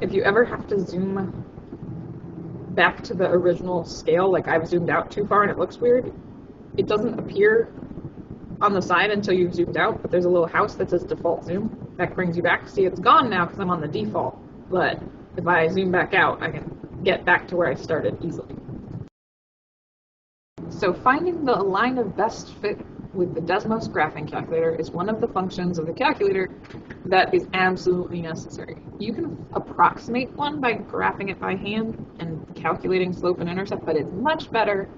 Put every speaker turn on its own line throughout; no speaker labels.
if you ever have to zoom back to the original scale, like I've zoomed out too far and it looks weird, it doesn't appear on the side until you've zoomed out, but there's a little house that says default zoom. That brings you back. See, it's gone now because I'm on the default, but if I zoom back out, I can get back to where I started easily. So finding the line of best fit with the Desmos graphing calculator is one of the functions of the calculator that is absolutely necessary. You can approximate one by graphing it by hand and calculating slope and intercept, but it's much better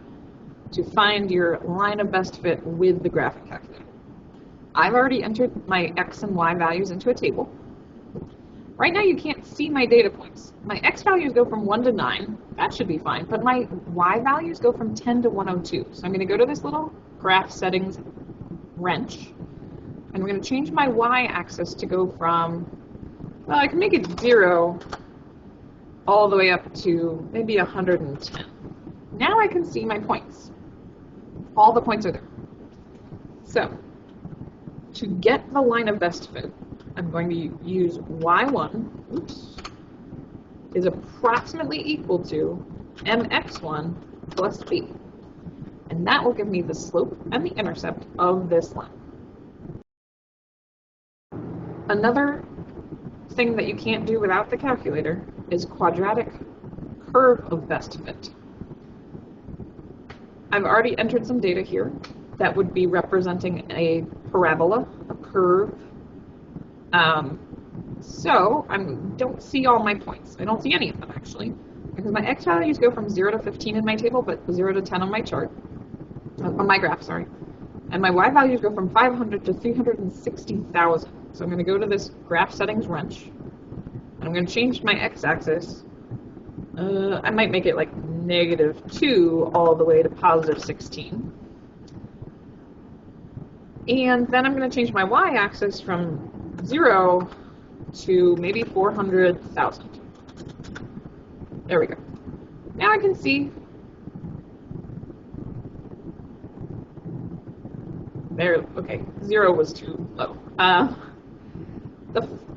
to find your line of best fit with the graphing calculator. I've already entered my x and y values into a table. Right now you can't see my data points. My x values go from 1 to 9, that should be fine, but my y values go from 10 to 102. So I'm going to go to this little graph settings wrench, and I'm going to change my y-axis to go from, well, I can make it 0 all the way up to maybe 110. Now I can see my points. All the points are there. So, to get the line of best fit, I'm going to use y1, is approximately equal to mx1 plus b. And that will give me the slope and the intercept of this line. Another thing that you can't do without the calculator is quadratic curve of best fit. I've already entered some data here that would be representing a parabola, a curve. So I don't see all my points. I don't see any of them actually, because my x values go from 0 to 15 in my table, but 0 to 10 on my chart, on my graph, sorry. And my y values go from 500 to 360,000. So I'm going to go to this graph settings wrench, and I'm going to change my x-axis. I might make it like -2 all the way to +16. And then I'm going to change my y-axis from 0 to maybe 400,000. There we go. Now I can see there. Okay, 0 was too low.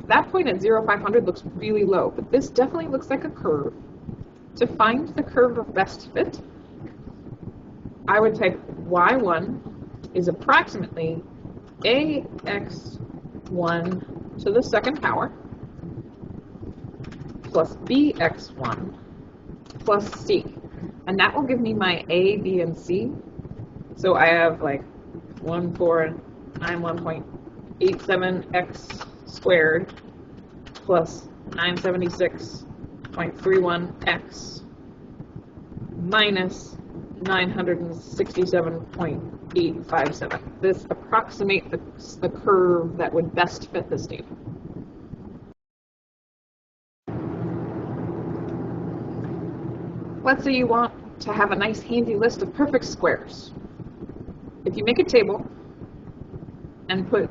That point at 0, 500 looks really low, but this definitely looks like a curve. To find the curve of best fit, I would type y1 is approximately ax1 to the second power plus bx1 plus c. And that will give me my a, b, and c. So I have like 1491.87x squared plus 976.31x minus 967.857. This approximates the curve that would best fit this data. Let's say you want to have a nice handy list of perfect squares. If you make a table and put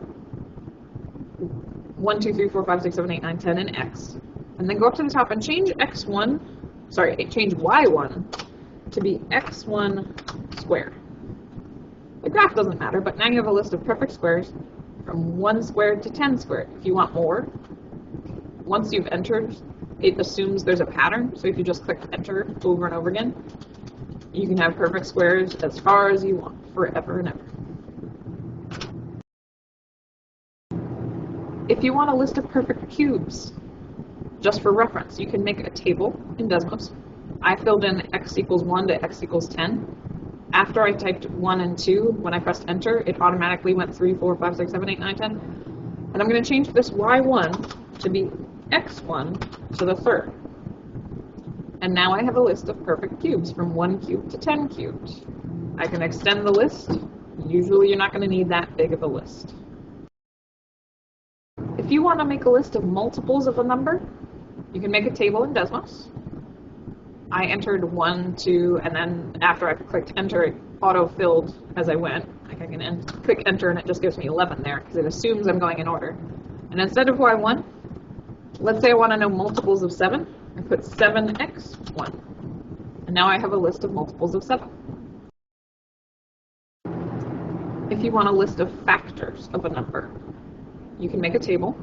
1, 2, 3, 4, 5, 6, 7, 8, 9, 10 in x, and then go up to the top and change change y1 to be x1 squared. The graph doesn't matter, but now you have a list of perfect squares from 1 squared to 10 squared. If you want more, once you've entered, it assumes there's a pattern, so if you just click enter over and over again, you can have perfect squares as far as you want, forever and ever. If you want a list of perfect cubes, just for reference, you can make a table in Desmos. I filled in x equals 1 to x equals 10. After I typed 1 and 2, when I pressed enter, it automatically went 3, 4, 5, 6, 7, 8, 9, 10. And I'm going to change this y1 to be x1 to the third. And now I have a list of perfect cubes from 1 cubed to 10 cubed. I can extend the list. Usually you're not going to need that big of a list. If you want to make a list of multiples of a number, you can make a table in Desmos. I entered 1, 2, and then after I clicked enter, it auto-filled as I went. Like I can click enter and it just gives me 11 there because it assumes I'm going in order. And instead of y1, let's say I want to know multiples of 7. I put 7x1. And now I have a list of multiples of 7. If you want a list of factors of a number, you can make a table.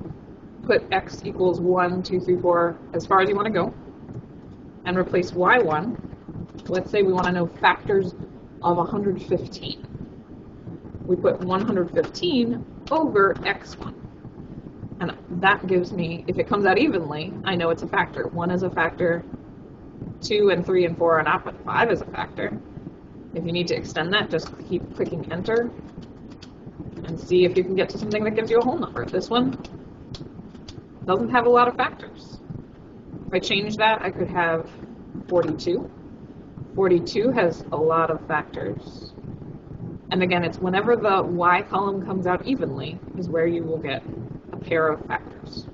put x equals 1, 2, 3, 4, as far as you want to go, and replace y1. Let's say we want to know factors of 115. We put 115 over x1. And that gives me, if it comes out evenly, I know it's a factor. 1 is a factor, 2 and 3 and 4 are not, but 5 is a factor. If you need to extend that, just keep clicking enter and see if you can get to something that gives you a whole number. This one doesn't have a lot of factors. If I change that, I could have 42. 42 has a lot of factors. And again, it's whenever the y column comes out evenly is where you will get a pair of factors.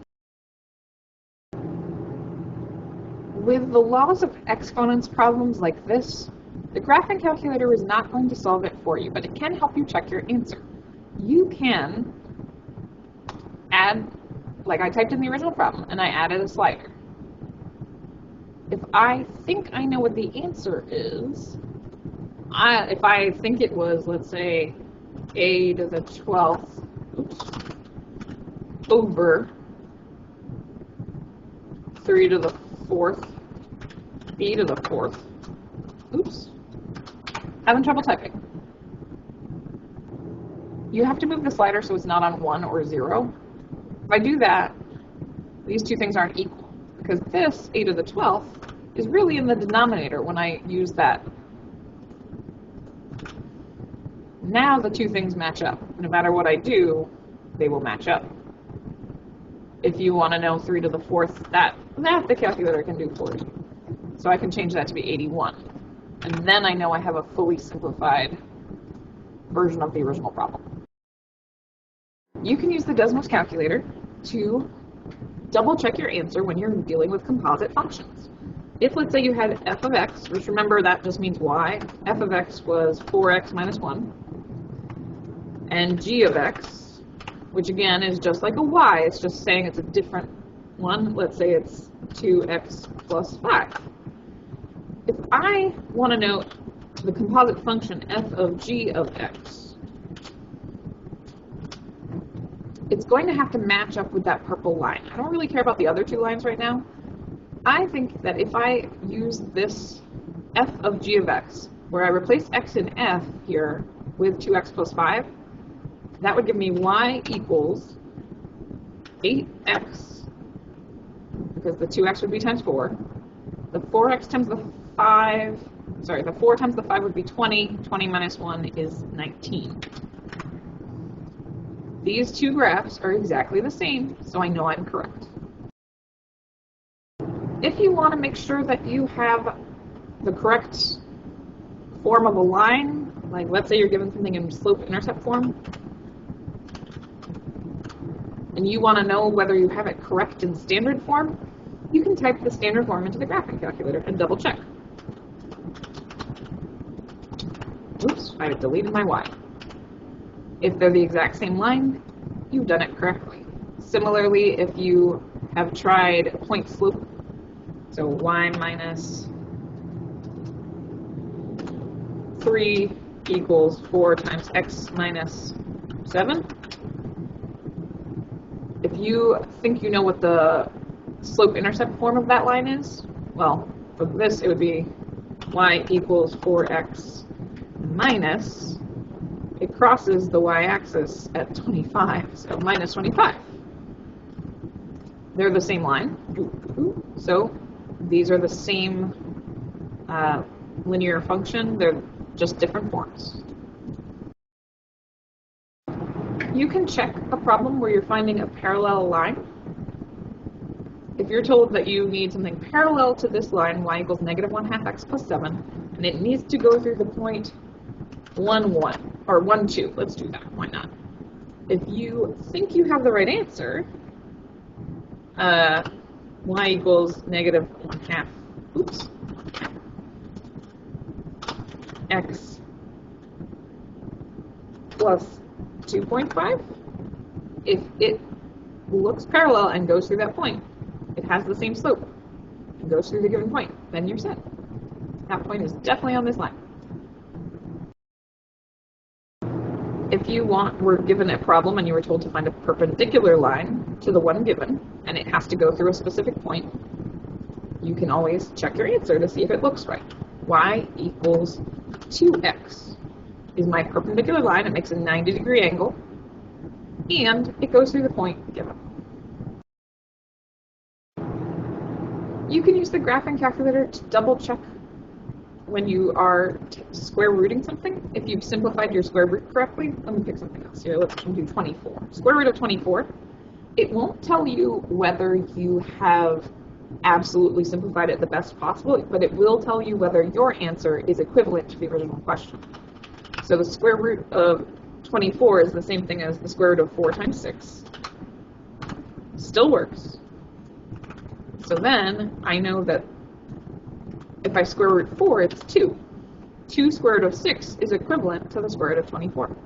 With the laws of exponents problems like this, the graphing calculator is not going to solve it for you, but it can help you check your answer. You can add, like I typed in the original problem, and I added a slider. If I think I know what the answer is, if I think it was, let's say, a to the 12th, over 3 to the 4th, b to the 4th, having trouble typing. You have to move the slider so it's not on 1 or 0. If I do that, these two things aren't equal, because this a to the 12th is really in the denominator when I use that. Now the two things match up. No matter what I do, they will match up. If you want to know 3 to the 4th, that the calculator can do for you. So I can change that to be 81. And then I know I have a fully simplified version of the original problem. You can use the Desmos calculator to double check your answer when you're dealing with composite functions. If, let's say, you had f of x, which remember that just means y, f of x was 4x minus 1, and g of x, which again is just like a y, it's just saying it's a different one. Let's say it's 2x plus 5. If I want to know the composite function f of g of x, it's going to have to match up with that purple line. I don't really care about the other two lines right now. I think that if I use this f of g of x, where I replace x in f here with 2x plus 5, that would give me y equals 8x, because the 2x would be times 4. The 4x times the 5, sorry, the 4 times the 5 would be 20. 20 minus 1 is 19. These two graphs are exactly the same, so I know I'm correct. If you want to make sure that you have the correct form of a line, like let's say you're given something in slope-intercept form, and you want to know whether you have it correct in standard form, you can type the standard form into the graphing calculator and double check. Oops, I deleted my y. If they're the exact same line, you've done it correctly. Similarly, if you have tried point slope, so y minus 3 equals 4 times x minus 7. If you think you know what the slope-intercept form of that line is, well, for this it would be y equals 4x minus, it crosses the y-axis at 25, so minus 25. They're the same line, so these are the same linear function, they're just different forms. You can check a problem where you're finding a parallel line. If you're told that you need something parallel to this line, y equals negative 1/2 x plus 7, and it needs to go through the point 1, 1, or 1, 2, let's do that, why not? If you think you have the right answer, y equals negative 1/2, x plus 2.5. If it looks parallel and goes through that point, it has the same slope, and goes through the given point, then you're set. That point is definitely on this line. If you were given a problem and you were told to find a perpendicular line, to the one given, and it has to go through a specific point, you can always check your answer to see if it looks right. Y equals 2x is my perpendicular line. It makes a 90-degree angle, and it goes through the point given. You can use the graphing calculator to double check when you are square rooting something. If you've simplified your square root correctly, let me pick something else here. Let's do 24. Square root of 24. It won't tell you whether you have absolutely simplified it the best possible, but it will tell you whether your answer is equivalent to the original question. So the square root of 24 is the same thing as the square root of 4 times 6. Still works. So then I know that if I square root 4, it's 2. 2 square root of 6 is equivalent to the square root of 24.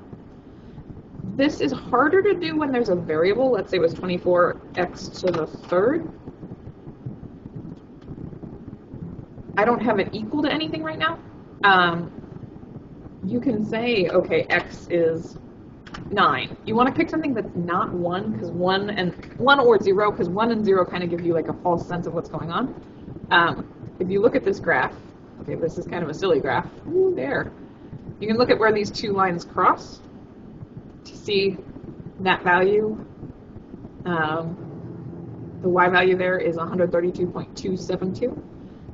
This is harder to do when there's a variable. Let's say it was 24x to the third. I don't have it equal to anything right now. You can say, okay, x is 9. You want to pick something that's not 1, because 1 or 0, because 1 and 0 kind of give you like a false sense of what's going on. If you look at this graph, okay, this is kind of a silly graph. Ooh, there. You can look at where these two lines cross to see that value. The y value there is 132.272.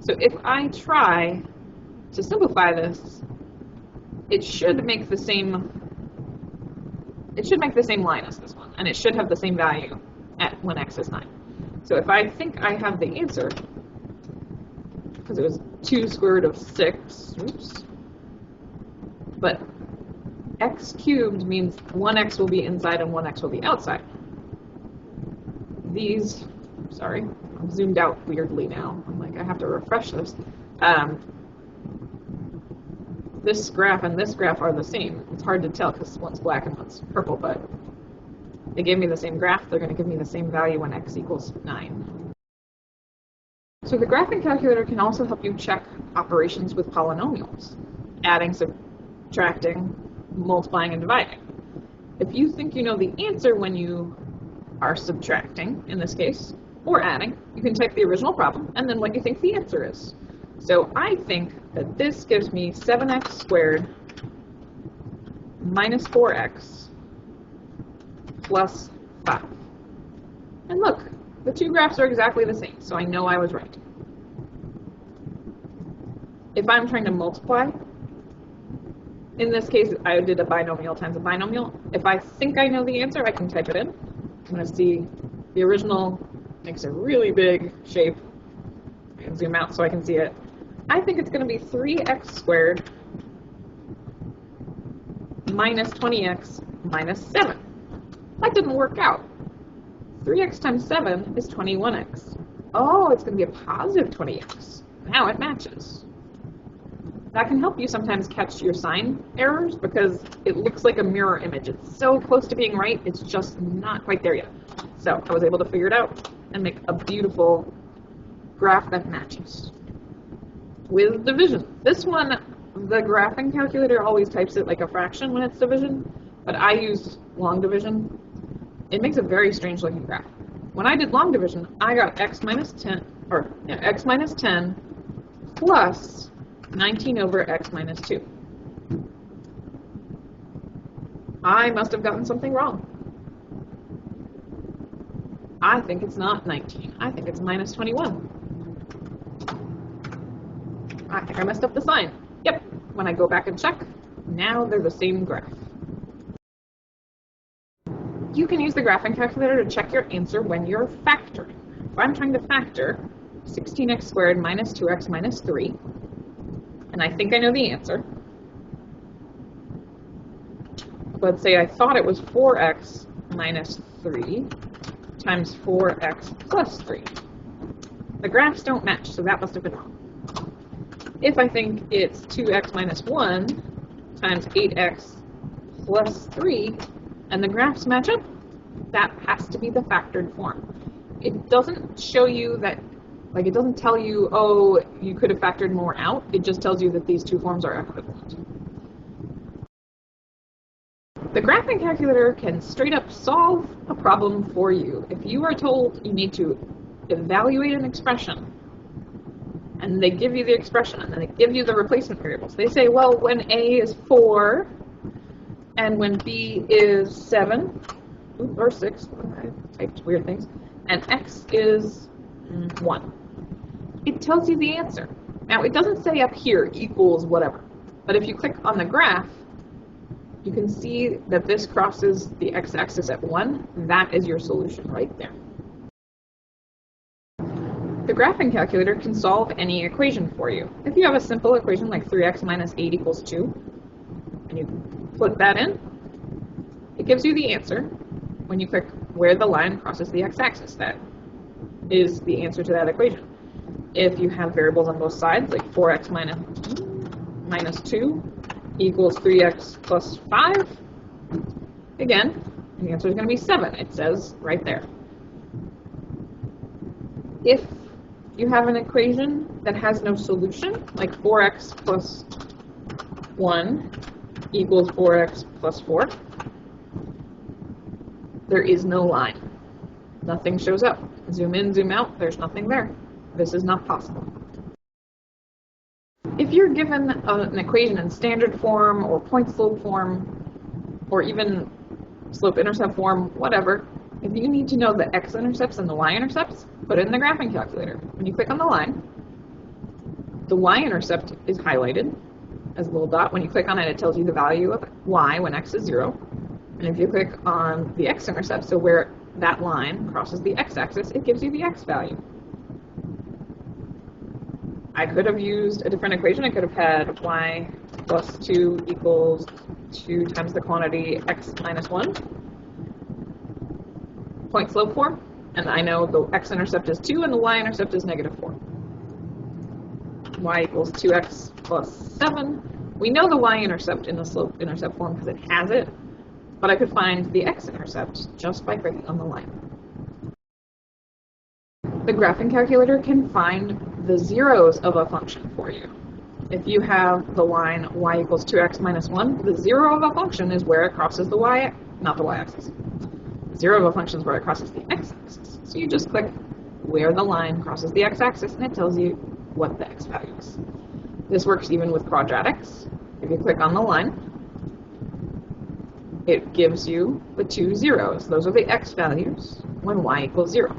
So if I try to simplify this, it should make the same line as this one, and it should have the same value when x is 9. So if I think I have the answer, because it was 2 square root of 6, oops, but x cubed means 1x will be inside and 1x will be outside. These, sorry, I'm zoomed out weirdly now. I'm like, I have to refresh this. This graph and this graph are the same. It's hard to tell because one's black and one's purple, but they gave me the same graph. They're going to give me the same value when x equals 9. So the graphing calculator can also help you check operations with polynomials, adding, subtracting, multiplying, and dividing. If you think you know the answer when you are subtracting, in this case, or adding, you can type the original problem and then what you think the answer is. So I think that this gives me 7x squared minus 4x plus 5. And look, the two graphs are exactly the same, so I know I was right. If I'm trying to multiply, in this case, I did a binomial times a binomial. If I think I know the answer, I can type it in. I'm going to see the original makes a really big shape. I can zoom out so I can see it. I think it's going to be 3x squared minus 20x minus 7. That didn't work out. 3x times 7 is 21x. Oh, it's going to be a positive 20x. Now it matches. That can help you sometimes catch your sign errors because it looks like a mirror image. It's so close to being right, it's just not quite there yet. So I was able to figure it out and make a beautiful graph that matches. With division. This one, the graphing calculator always types it like a fraction when it's division, but I use long division. It makes a very strange looking graph. When I did long division, I got x minus 10 plus 19 over x minus 2. I must have gotten something wrong. I think it's not 19. I think it's minus 21. I think I messed up the sign. Yep, when I go back and check, now they're the same graph. You can use the graphing calculator to check your answer when you're factoring. If I'm trying to factor 16x squared minus 2x minus 3, and I think I know the answer. Let's say I thought it was 4x minus 3 times 4x plus 3. The graphs don't match, so that must have been wrong. If I think it's 2x minus 1 times 8x plus 3, and the graphs match up, that has to be the factored form. It doesn't show you that, like it doesn't tell you, oh, you could have factored more out. It just tells you that these two forms are equivalent. The graphing calculator can straight up solve a problem for you. If you are told you need to evaluate an expression, and they give you the expression, and then they give you the replacement variables. They say, well, when A is 4, and when B is 7, or 6, I typed weird things, and X is 1. It tells you the answer. Now, it doesn't say up here equals whatever, but if you click on the graph, you can see that this crosses the x-axis at 1. That is your solution right there. The graphing calculator can solve any equation for you. If you have a simple equation like 3x minus 8 equals 2, and you put that in, it gives you the answer when you click where the line crosses the x-axis. That is the answer to that equation. If you have variables on both sides, like 4x minus 2 equals 3x plus 5, again, the answer is going to be 7. It says right there. If you have an equation that has no solution, like 4x plus 1 equals 4x plus 4, there is no line. Nothing shows up. Zoom in, zoom out, there's nothing there. This is not possible. If you're given an equation in standard form or point-slope form, or even slope-intercept form, whatever, if you need to know the x-intercepts and the y-intercepts, put it in the graphing calculator. When you click on the line, the y-intercept is highlighted as a little dot. When you click on it, it tells you the value of y when x is 0. And if you click on the x-intercept, so where that line crosses the x-axis, it gives you the x value. I could have used a different equation. I could have had y plus 2 equals 2 times the quantity x minus 1, point slope form, and I know the x-intercept is 2 and the y-intercept is negative 4. Y equals 2x plus 7. We know the y-intercept in the slope-intercept form because it has it, but I could find the x-intercept just by clicking on the line. The graphing calculator can find the zeros of a function for you. If you have the line y equals 2x minus 1, the zero of a function is where it crosses the y, not the y-axis. The zero of a function is where it crosses the x-axis. So you just click where the line crosses the x-axis and it tells you what the x value is. This works even with quadratics. If you click on the line, it gives you the 2 zeros. Those are the x values when y equals 0.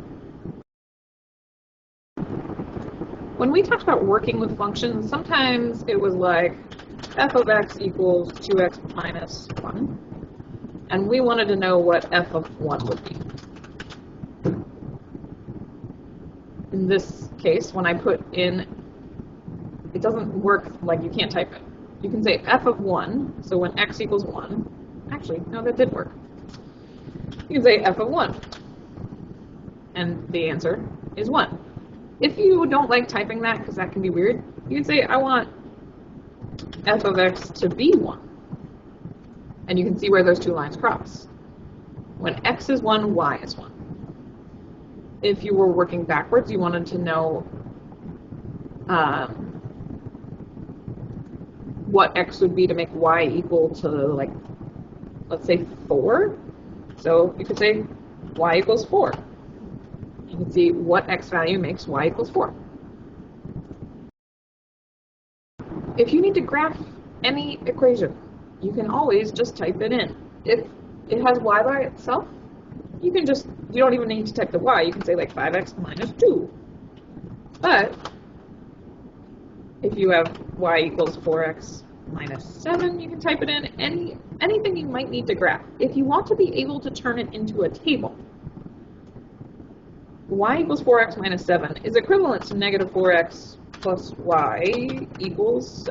When we talked about working with functions, sometimes it was like f of x equals 2x minus 1, and we wanted to know what f of 1 would be. In this case, when I put in, it doesn't work like you can't type it. You can say f of 1, so when x equals 1, actually, no, that did work. You can say f of 1, and the answer is 1. If you don't like typing that, because that can be weird, you can say, I want f of x to be 1. And you can see where those two lines cross. When x is 1, y is 1. If you were working backwards, you wanted to know what x would be to make y equal to, like, let's say 4. So you could say y equals 4. You can see what x value makes y equals 4. If you need to graph any equation, you can always just type it in. If it has y by itself, you don't even need to type the y. You can say like 5x minus 2. But if you have y equals 4x minus 7, you can type it in. Anything you might need to graph. If you want to be able to turn it into a table, y equals 4x minus 7 is equivalent to negative 4x plus y equals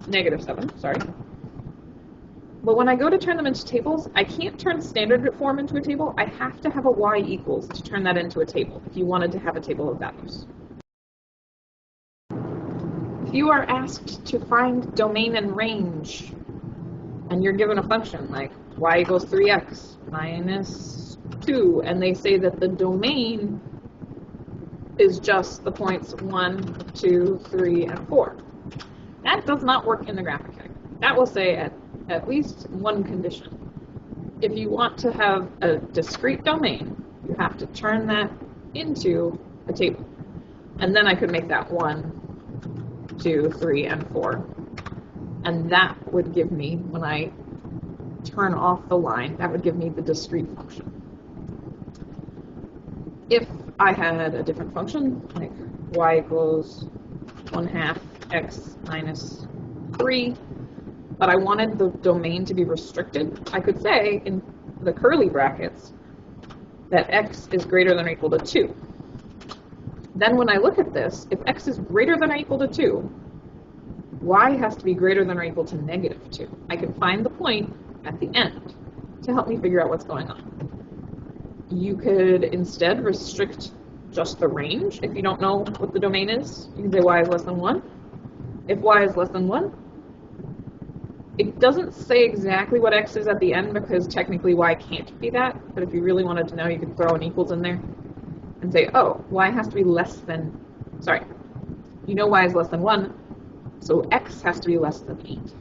negative 7, sorry. But when I go to turn them into tables, I can't turn standard form into a table. I have to have a y equals to turn that into a table if you wanted to have a table of values. If you are asked to find domain and range, and you're given a function like y equals 3x minus 2, and they say that the domain is just the points 1, 2, 3, and 4. That does not work in the graphing calculator. That will say at least one condition. if you want to have a discrete domain, you have to turn that into a table. And then I could make that 1, 2, 3, and 4. And that would give me, when I turn off the line, that would give me the discrete function. If I had a different function, like y equals 1/2 x minus 3, but I wanted the domain to be restricted, I could say in the curly brackets that x is greater than or equal to 2. Then when I look at this, if x is greater than or equal to 2, y has to be greater than or equal to -2. I can find the point at the end to help me figure out what's going on. You could instead restrict just the range if you don't know what the domain is. You can say y is less than 1. If y is less than 1, it doesn't say exactly what x is at the end because technically y can't be that, but if you really wanted to know, you could throw an equals in there and say, oh, y has to be less than, sorry, you know y is less than 1, so x has to be less than 8.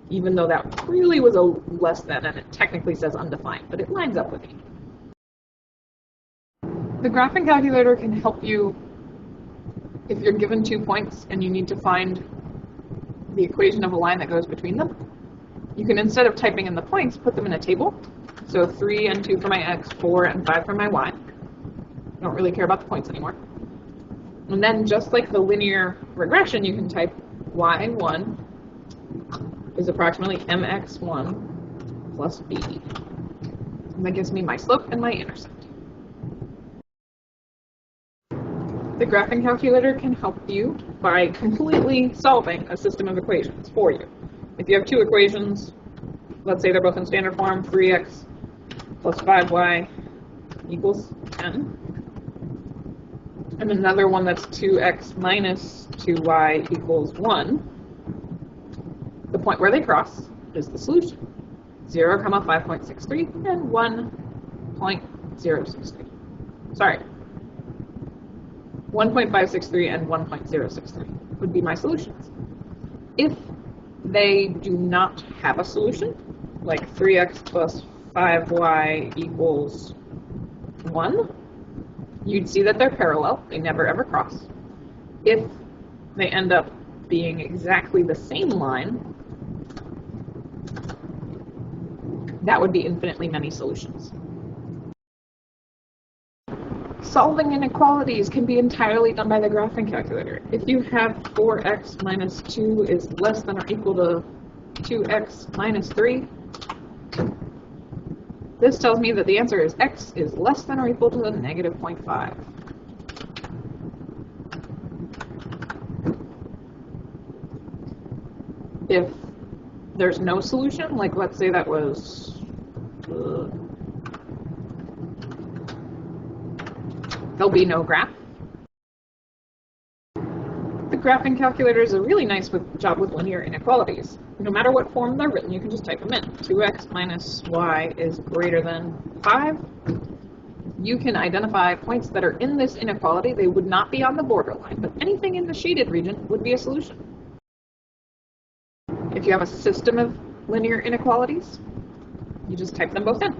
Even though that really was a less than, and it technically says undefined, but it lines up with 8. The graphing calculator can help you if you're given 2 points and you need to find the equation of a line that goes between them. You can, instead of typing in the points, put them in a table. So 3 and 2 for my x, 4 and 5 for my y. I don't really care about the points anymore. And then just like the linear regression, you can type y1 is approximately mx1 plus b. And that gives me my slope and my intercept. The graphing calculator can help you by completely solving a system of equations for you. If you have 2 equations, let's say they're both in standard form, 3x plus 5y equals 10, and another one that's 2x minus 2y equals 1, the point where they cross is the solution. 0, 5.63 and 1.063. Sorry. 1.563 and 1.063 would be my solutions. If they do not have a solution, like 3x plus 5y equals 1, you'd see that they're parallel. They never ever cross. If they end up being exactly the same line, that would be infinitely many solutions. Solving inequalities can be entirely done by the graphing calculator. If you have 4x minus 2 is less than or equal to 2x minus 3, this tells me that the answer is x is less than or equal to the negative 0.5. If there's no solution, like let's say that was there'll be no graph. The graphing calculator is a really nice job with linear inequalities. No matter what form they're written, you can just type them in. 2x minus y is greater than 5. You can identify points that are in this inequality. They would not be on the borderline, but anything in the shaded region would be a solution. If you have a system of linear inequalities, you just type them both in.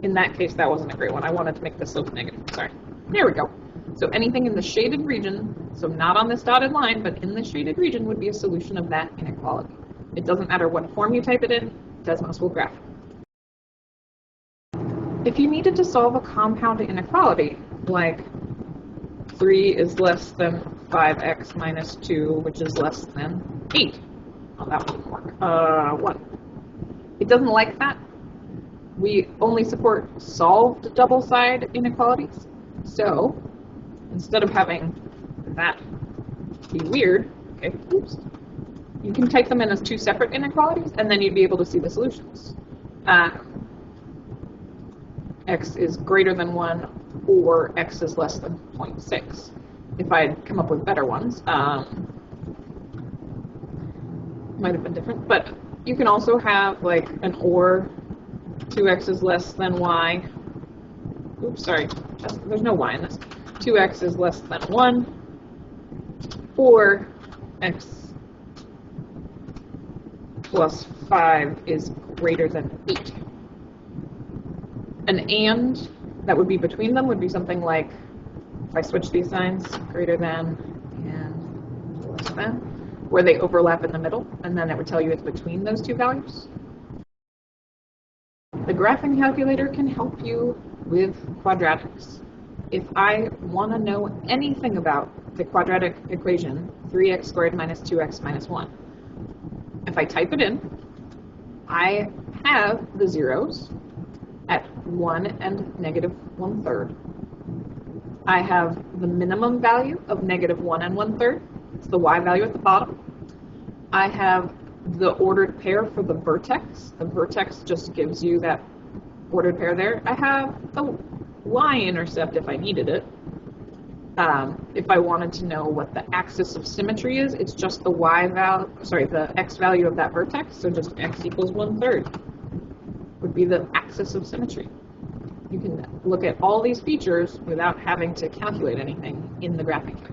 In that case, that wasn't a great one. I wanted to make the slope negative. Sorry. There we go. So anything in the shaded region, so not on this dotted line, but in the shaded region would be a solution of that inequality. It doesn't matter what form you type it in, Desmos will graph it. If you needed to solve a compound inequality, like 3 is less than 5x minus 2, which is less than 8. Oh, that wouldn't work. 1. It doesn't like that. We only support solved double-side inequalities. So instead of having that be weird, okay, oops, you can type them in as 2 separate inequalities, and then you'd be able to see the solutions. X is greater than 1, or x is less than 0.6. If I had come up with better ones, might have been different. But you can also have like an or 2x is less than y. Oops, sorry, there's no y in this. 2x is less than 1, or x plus 5 is greater than 8. An and that would be between them would be something like, if I switch these signs, greater than and less than, where they overlap in the middle, and then it would tell you it's between those two values. The graphing calculator can help you with quadratics. If I want to know anything about the quadratic equation 3x squared minus 2x minus 1, if I type it in, I have the zeros at 1 and negative 1/3. I have the minimum value of negative 1 and 1/3. It's the y value at the bottom. I have the ordered pair for the vertex. The vertex just gives you that ordered pair there. I have the y-intercept if I needed it. If I wanted to know what the axis of symmetry is, it's just the the x value of that vertex. So just x equals 1/3 would be the axis of symmetry. You can look at all these features without having to calculate anything in the graphing calculator.